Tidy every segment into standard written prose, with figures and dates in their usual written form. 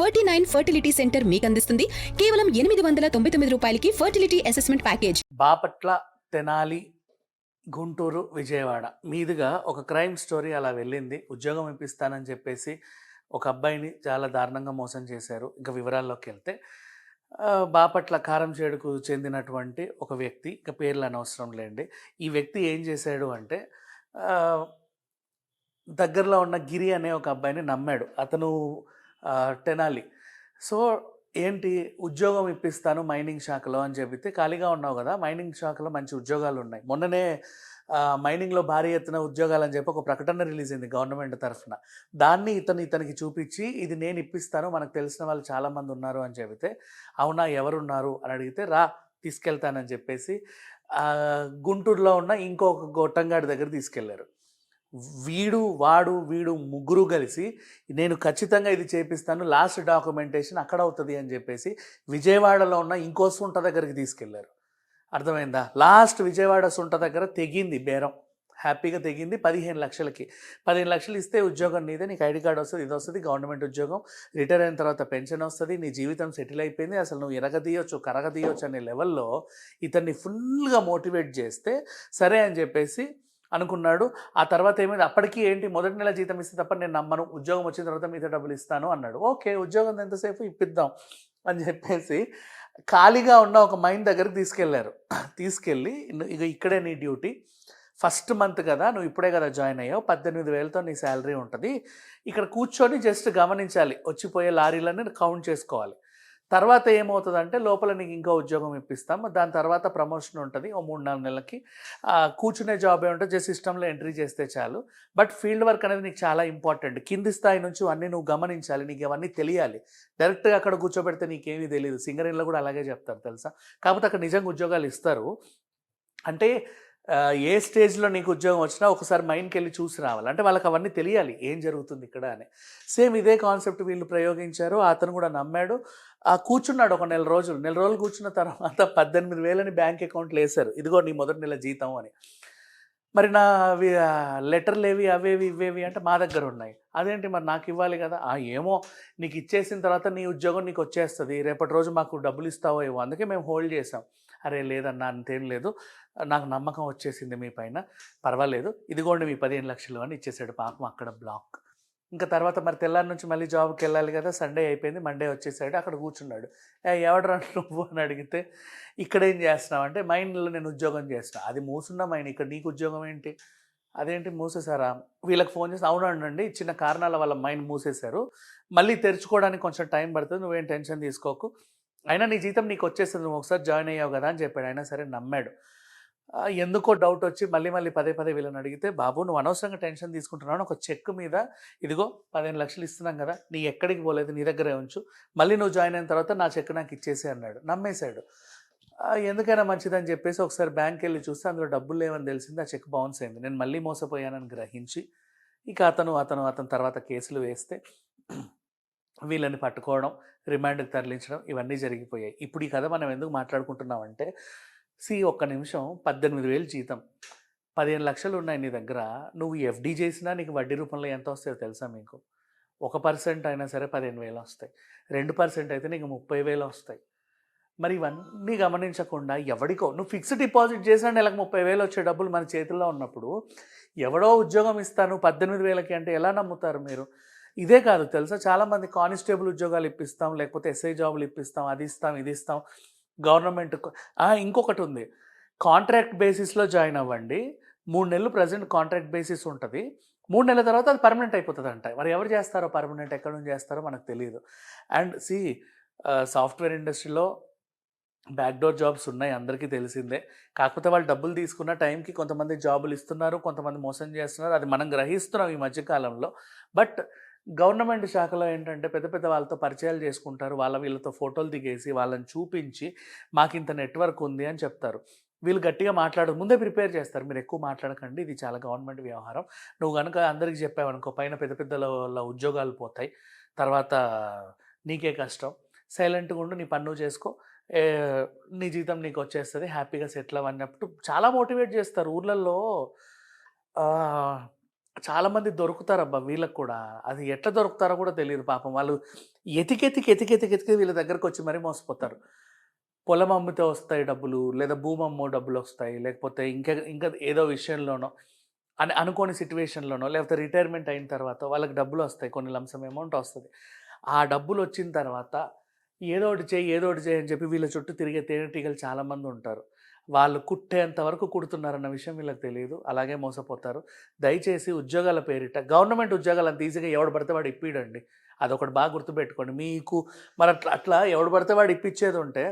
49 fertility centre మీకు అందిస్తుంది కేవలం 899 రూపాయలకి fertility assessment package. Bapatla, Tenali, Guntur, Vijayawada మీదుగా ఒక క్రైమ్ స్టోరీ అలా వెళ్ళింది. ఉద్యోగం ఇప్పిస్తానని చెప్పేసి ఒక అబ్బాయిని చాలా దారుణంగా మోసం చేశారు. ఇంకా వివరాల్లోకి వెళ్తే బాపట్ల కారంచేడుకు చెందినటువంటి ఒక వ్యక్తి, ఇంకా పేర్లు అనవసరం లేండి. ఈ వ్యక్తి ఏం చేశాడు అంటే దగ్గరలో ఉన్న గిరి అనే ఒక అబ్బాయిని నమ్మాడు. అతను తెనాలి. సో ఏంటి ఉద్యోగం ఇప్పిస్తాను మైనింగ్ శాఖలో అని చెబితే, ఖాళీగా ఉన్నావు కదా, మైనింగ్ శాఖలో మంచి ఉద్యోగాలు ఉన్నాయి. మొన్ననే మైనింగ్లో భారీ ఎత్తున ఉద్యోగాలు అని చెప్పి ఒక ప్రకటన రిలీజ్ అయింది గవర్నమెంట్ తరఫున. దాన్ని ఇతనికి చూపించి ఇది నేను ఇప్పిస్తాను, మనకు తెలిసిన వాళ్ళు చాలామంది ఉన్నారు అని చెబితే, అవునా ఎవరున్నారు అని అడిగితే రా తీసుకెళ్తానని చెప్పేసి గుంటూరులో ఉన్న ఇంకొక గొట్టంగాడి దగ్గర తీసుకెళ్లారు. వీడు ముగ్గురు కలిసి నేను ఖచ్చితంగా ఇది చేపిస్తాను, లాస్ట్ డాక్యుమెంటేషన్ అక్కడ అవుతుంది అని చెప్పేసి విజయవాడలో ఉన్న ఇంకో సుంట దగ్గరికి తీసుకెళ్లారు. అర్థమైందా? లాస్ట్ విజయవాడ సుంట దగ్గర తెగింది బేరం, హ్యాపీగా తెగింది 15 లక్షలకి. 15 లక్షలు ఇస్తే ఉద్యోగం నీదే, నీకు ఐడి కార్డు వస్తుంది, ఇది వస్తుంది, గవర్నమెంట్ ఉద్యోగం, రిటైర్ అయిన తర్వాత పెన్షన్ వస్తుంది, నీ జీవితం సెటిల్ అయిపోయింది, అసలు నువ్వు ఎరగదీయొచ్చు కరగదీయొచ్చు అనే లెవెల్లో ఇతన్ని ఫుల్గా మోటివేట్ చేస్తే సరే అని చెప్పేసి అనుకున్నాడు. ఆ తర్వాత ఏమైంది, అప్పటికి ఏంటి మొదటి నెల జీతం ఇస్తే తప్ప నేను నమ్మను, ఉద్యోగం వచ్చిన తర్వాత మిగతా డబ్బులు ఇస్తాను అన్నాడు. ఓకే ఉద్యోగం ఎంతసేపు ఇప్పిద్దాం అని చెప్పేసి ఖాళీగా ఉన్న ఒక మైన్ దగ్గరికి తీసుకెళ్ళి ఇక ఇక్కడే నీ డ్యూటీ, ఫస్ట్ మంత్ కదా, నువ్వు ఇప్పుడే కదా జాయిన్ అయ్యావు, 18,000తో నీ శాలరీ ఉంటుంది, ఇక్కడ కూర్చొని జస్ట్ గమనించాలి, వచ్చిపోయే లారీలన్నీ కౌంట్ చేసుకోవాలి. తర్వాత ఏమవుతుందంటే లోపల నీకు ఇంకో ఉద్యోగం ఇప్పిస్తాము, దాని తర్వాత ప్రమోషన్ ఉంటుంది ఓ 3-4 నెలలకి. కూర్చునే జాబ్ ఏముంటే జస్ట్ సిస్టంలో ఎంట్రీ చేస్తే చాలు. బట్ ఫీల్డ్ వర్క్ అనేది నీకు చాలా ఇంపార్టెంట్. కింది స్థాయి నుంచి అన్నీ నువ్వు గమనించాలి, నీకు అవన్నీ తెలియాలి. డైరెక్ట్గా అక్కడ కూర్చోబెడితే నీకేమీ తెలియదు. సింగరేణిలో కూడా అలాగే చెప్తారు తెలుసా. కాకపోతే అక్కడ నిజంగా ఉద్యోగాలు ఇస్తారు. అంటే ఏ స్టేజ్లో నీకు ఉద్యోగం వచ్చినా ఒకసారి మైండ్కి వెళ్ళి చూసి రావాలి. అంటే వాళ్ళకి అవన్నీ తెలియాలి ఏం జరుగుతుంది ఇక్కడ అని. సేమ్ ఇదే కాన్సెప్ట్ వీళ్ళు ప్రయోగించారు. అతను కూడా నమ్మాడు. కూర్చున్నాడు ఒక నెల రోజులు కూర్చున్న తర్వాత 18,000 బ్యాంక్ అకౌంట్లో వేశారు. ఇదిగో నీ మొదటి నెల జీతం అని. మరి నా లెటర్లు ఏవి అవేవి ఇవేవి అంటే మా దగ్గర ఉన్నాయి. అదేంటి మరి నాకు ఇవ్వాలి కదా. ఏమో నీకు ఇచ్చేసిన తర్వాత నీ ఉద్యోగం నీకు వచ్చేస్తుంది, రేపటి రోజు మాకు డబ్బులు ఇస్తావో ఏవో, అందుకే మేము హోల్డ్ చేసాం. అరే లేదన్నా అంతేం లేదు, నాకు నమ్మకం వచ్చేసింది మీ పైన, పర్వాలేదు, ఇదిగోండి మీ 15 లక్షలు అని ఇచ్చేసాడు. పాపం అక్కడ బ్లాక్. ఇంకా తర్వాత మరి తెల్లారి నుంచి మళ్ళీ జాబ్కి వెళ్ళాలి కదా, సండే అయిపోయింది, మండే వచ్చేసాడు. అక్కడ కూర్చున్నాడు. ఎవడరా నువ్వు అని అడిగితే, ఇక్కడ ఏం చేస్తున్నావు అంటే మైన్లో నేను ఉద్యోగం చేస్తున్నా. అది మూసున్న మైన్, ఇక్కడ నీకు ఉద్యోగం ఏంటి? అదేంటి మూసేశారా? వీళ్ళకి ఫోన్ చేసి అవునండి చిన్న కారణాల వల్ల మైన్ మూసేశారు, మళ్ళీ తెరుచుకోవడానికి కొంచెం టైం పడుతుంది, నువ్వేం టెన్షన్ తీసుకోకు, అయినా నీ జీతం నీకు వచ్చేస్తుంది, నువ్వు ఒకసారి జాయిన్ అయ్యావు కదా అని చెప్పాడు. అయినా సరే నమ్మాడు. ఎందుకో డౌట్ వచ్చి మళ్ళీ పదే వీళ్ళని అడిగితే, బాబు నువ్వు అనవసరంగా టెన్షన్ తీసుకుంటున్నావు, ఒక చెక్ మీద ఇదిగో 15 లక్షలు ఇస్తున్నాం కదా, నీ ఎక్కడికి పోలేదు, నీ దగ్గరే ఉంచు, మళ్ళీ నువ్వు జాయిన్ అయిన తర్వాత నా చెక్ నాకు ఇచ్చేసి అన్నాడు. నమ్మేశాడు. ఎందుకైనా మంచిదని చెప్పేసి ఒకసారి బ్యాంక్కి వెళ్ళి చూస్తే అందులో డబ్బులు లేవని తెలిసింది. ఆ చెక్ బౌన్స్ అయింది. నేను మళ్ళీ మోసపోయానని గ్రహించి ఇక అతను తర్వాత కేసులు వేస్తే వీళ్ళని పట్టుకోవడం, రిమాండ్కి తరలించడం, ఇవన్నీ జరిగిపోయాయి. ఇప్పుడు ఈ కథ మనం ఎందుకు మాట్లాడుకుంటున్నామంటే, ఒక్క నిమిషం 18,000 జీతం, 15 లక్షలు ఉన్నాయి నీ దగ్గర, నువ్వు ఎఫ్డీ చేసినా నీకు వడ్డీ రూపంలో ఎంత వస్తాయో తెలుసా మీకు? 1% అయినా సరే 15,000 వస్తాయి, 2% అయితే నీకు 30,000 వస్తాయి. మరి ఇవన్నీ గమనించకుండా ఎవడికో నువ్వు ఫిక్స్డ్ డిపాజిట్ చేసినా నెలకు 30,000 వచ్చే డబ్బులు మన చేతుల్లో ఉన్నప్పుడు ఎవడో ఉద్యోగం ఇస్తాను 18,000కి అంటే ఎలా నమ్ముతారు మీరు? ఇదే కాదు తెలుసా, చాలామంది కానిస్టేబుల్ ఉద్యోగాలు ఇప్పిస్తాం, లేకపోతే ఎస్ఐ జాబులు ఇప్పిస్తాం, అది ఇస్తాం ఇది ఇస్తాం, గవర్నమెంట్. ఇంకొకటి ఉంది, కాంట్రాక్ట్ బేసిస్లో జాయిన్ అవ్వండి, 3 నెలలు ప్రజెంట్ కాంట్రాక్ట్ బేసిస్ ఉంటుంది, 3 నెలల తర్వాత అది పర్మనెంట్ అయిపోతుంది అంట. మరి ఎవరు చేస్తారో పర్మనెంట్, ఎక్కడ నుంచి చేస్తారో మనకు తెలియదు. అండ్ సాఫ్ట్వేర్ ఇండస్ట్రీలో బ్యాక్డోర్ జాబ్స్ ఉన్నాయి, అందరికీ తెలిసిందే. కాకపోతే వాళ్ళు డబ్బులు తీసుకున్న టైంకి కొంతమంది జాబులు ఇస్తున్నారు, కొంతమంది మోసం చేస్తున్నారు, అది మనం గ్రహిస్తున్నాం ఈ మధ్యకాలంలో. బట్ గవర్నమెంట్ శాఖలో ఏంటంటే పెద్ద వాళ్ళతో పరిచయాలు చేసుకుంటారు, వీళ్ళతో ఫోటోలు దిగేసి వాళ్ళని చూపించి మాకు ఇంత నెట్వర్క్ ఉంది అని చెప్తారు. వీళ్ళు గట్టిగా ముందే ప్రిపేర్ చేస్తారు, మీరు ఎక్కువ మాట్లాడకండి, ఇది చాలా గవర్నమెంట్ వ్యవహారం, నువ్వు కనుక అందరికీ చెప్పావనుకో పైన పెద్ద ఉద్యోగాలు పోతాయి, తర్వాత నీకే కష్టం, సైలెంట్గా ఉండు, నీ పన్ను చేసుకో, నీ జీతం నీకు వచ్చేస్తుంది, హ్యాపీగా సెటిల్ అవ్వన్నప్పుడు చాలా మోటివేట్ చేస్తారు. ఊర్లలో చాలామంది దొరుకుతారబ్బా వీళ్ళకి కూడా. అది ఎట్లా దొరుకుతారో కూడా తెలీదు పాపం. వాళ్ళు ఎతికెతికి వీళ్ళ దగ్గరకొచ్చి మరీ మోసపోతారు. పొలం అమ్మితే వస్తాయి డబ్బులు, లేదా భూమి అమ్మో డబ్బులొస్తాయి, లేకపోతే ఇంకా ఏదో విషయంలోనో అనుకోని సిట్యుయేషన్‌లోనో, లేకపోతే రిటైర్మెంట్ అయిన తర్వాత వాళ్ళకి డబ్బులొస్తాయి. కొన్ని లంసమ్ అమౌంట్ వస్తది. ఆ డబ్బులొచ్చిన తర్వాత ఏదో ఒకటి చెయ్యి, ఏదో ఒకటి చెయ్యి అని చెప్పి వీళ్ళ చుట్టూ తిరిగే తేనెటీగలు చాలామందుంటారు. వాళ్ళు కుట్టేంత వరకు కుడుతున్నారన్న విషయం వీళ్ళకి తెలీదు. అలాగే మోసపోతారు. దయచేసి ఉద్యోగాల పేరిట గవర్నమెంట్ ఉద్యోగాలు అంత ఈజీగా ఎవడు పడితే వాడు ఇప్పియడండి. అదొకటి బాగా గుర్తుపెట్టుకోండి. మీకు మరి అట్లా ఎవడు పడితే వాడు ఇప్పిచ్చేదుంటే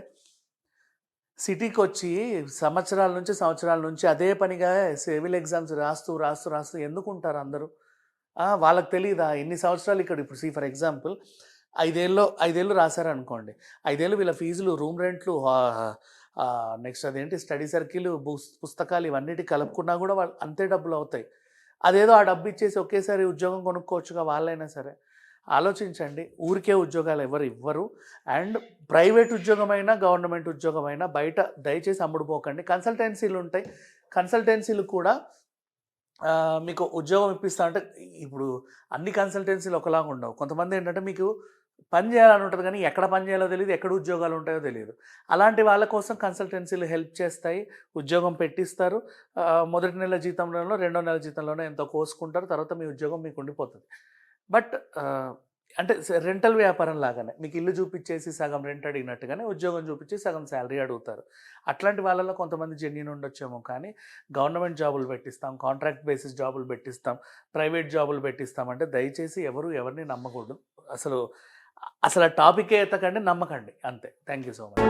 సిటీకొచ్చి సంవత్సరాల నుంచి అదే పనిగా సివిల్ ఎగ్జామ్స్ రాస్తూ ఎందుకుంటారు అందరూ? వాళ్ళకి తెలీదా? ఇన్ని సంవత్సరాలు ఇక్కడ ఇప్పుడు ఫర్ ఎగ్జాంపుల్ 5 ఏళ్ళు రాశారనుకోండి. 5 ఏళ్ళు వీళ్ళ ఫీజులు, రూమ్ రెంట్లు, నెక్స్ట్ అదేంటి స్టడీ సర్కిల్, పుస్తకాలు ఇవన్నిటికి కలుపుకున్నా కూడా వాళ్ళు అంతే డబ్బులవుతాయి. అదేదో ఆ డబ్బు ఇచ్చేసి ఒకేసారి ఉద్యోగం కొనుక్కోవచ్చుగా వాళ్ళైనా సరే. ఆలోచించండి. ఊరికే ఉద్యోగాలు ఎవరు ఇవ్వరు. అండ్ ప్రైవేట్ ఉద్యోగమైనా, గవర్నమెంట్ ఉద్యోగమైనా బయట దయచేసి అమ్ముడుపోకండి. కన్సల్టెన్సీలుంటాయి. కన్సల్టెన్సీలు కూడా మీకు ఉద్యోగం ఇప్పిస్తా అంటే ఇప్పుడు అన్ని కన్సల్టెన్సీలు ఒకలాగా ఉండవు. కొంతమంది ఏంటంటే మీకు పని చేయాలని ఉంటుంది కానీ ఎక్కడ పని చేయాలో తెలియదు, ఎక్కడ ఉద్యోగాలు ఉంటాయో తెలియదు. అలాంటి వాళ్ళ కోసం కన్సల్టెన్సీలు హెల్ప్ చేస్తాయి, ఉద్యోగం పెట్టిస్తారు. మొదటి నెల జీతంలోనో, రెండో నెల జీతంలోనో ఎంతో కోసుకుంటారు. తర్వాత మీ ఉద్యోగం మీకు ఉండిపోతుంది. బట్ అంటే రెంటల్ వ్యాపారం లాగానే మీకు ఇల్లు చూపించేసి సగం రెంట్ అడిగినట్టుగానే ఉద్యోగం చూపించి సగం శాలరీ అడుగుతారు. అట్లాంటి వాళ్ళలో కొంతమంది జెన్యూన్ ఉండొచ్చేమో కానీ గవర్నమెంట్ జాబులు పెట్టిస్తాం, కాంట్రాక్ట్ బేసిస్ జాబులు పెట్టిస్తాం, ప్రైవేట్ జాబులు పెట్టిస్తాం అంటే దయచేసి ఎవరిని నమ్మకూడదు. అసలు ఆ టాపికే ఎత్తకండి, నమ్మకండి. అంతే. Thank you so much.